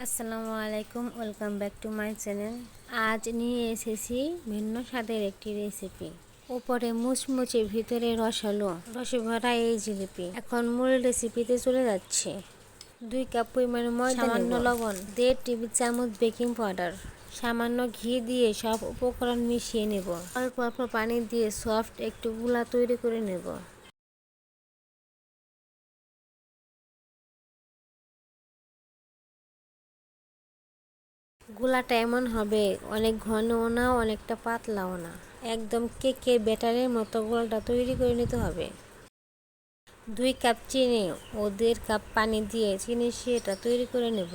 আসসালামু আলাইকুম, welcome back to my channel. আজ নিয়ে এসেছি ভিন্ন স্বাদের একটি রেসিপি। উপরে মুচমুচে, ভিতরে রসালো, রসে ভরা এই জিলিপি। এখন মূল রেসিপিতে চলে যাচ্ছে। 2 কাপ পরিমাণ ময়দা, সামান্য লবণ, 1.5 টেবিল চামচ বেকিং পাউডার, সামান্য ঘি দিয়ে সব উপকরণ মিশিয়ে নেব। অল্প অল্প পানি দিয়ে সফট একটু গুলা তৈরি করে নেব। গোলাটা এমন হবে, অনেক ঘনও না অনেকটা পাতলাও না, একদম কেকের ব্যাটারের মতো গোলাটা তৈরি করে নিতে হবে। 2 কাপ চিনি ও 1.5 কাপ পানি দিয়ে চিনি শিরাটা তৈরি করে নেব।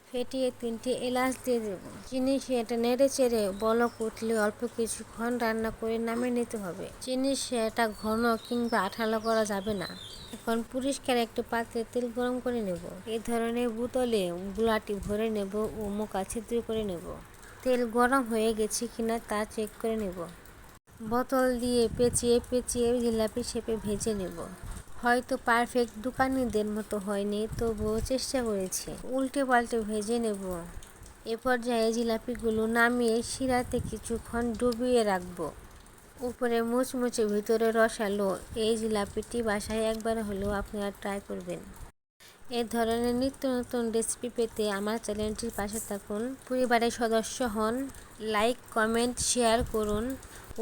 ফেটিয়ে 3টে এলাচ দিয়ে দেব। চিনি শিরাটা নেড়ে চেড়ে বলক উঠলে অল্প কিছুক্ষণ রান্না করে নামিয়ে নিতে হবে। চিনি শিরাটা ঘন কিংবা আঠালো করা যাবে না। এখন পরিষ্কার একটা পাত্রে তেল গরম করে নেব। এই ধরনের বোতলে গুলাটি ভরে নেব ও মুখা ছিদ্র করে নেব। তেল গরম হয়ে গেছে কিনা তা চেক করে নেব। বোতল দিয়ে পেঁচিয়ে পেঁচিয়ে জিলাপি শেপে ভেজে নেব। হয়তো পারফেক্ট দোকানিদের মতো হয়নি, তবুও চেষ্টা করেছি। উল্টে পাল্টে ভেজে নেব। এ পর্যায়ে জিলাপিগুলো নামিয়ে শিরাতে কিছুক্ষণ ডুবিয়ে রাখবো। উপরে মুচমুচে, ভিতরে রসালো এই জিলাপিটি বাসায় একবার হলেও আপনারা ট্রাই করবেন। এ ধরনের নিত্য নতুন রেসিপি পেতে আমার চ্যানেলটির পাশে থাকুন। পরিবারের সদস্য হন। লাইক, কমেন্ট, শেয়ার করুন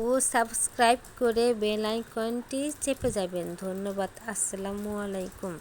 ও সাবস্ক্রাইব করে বেল আইকনটি চেপে যাবেন। ধন্যবাদ। আসসালামু আলাইকুম।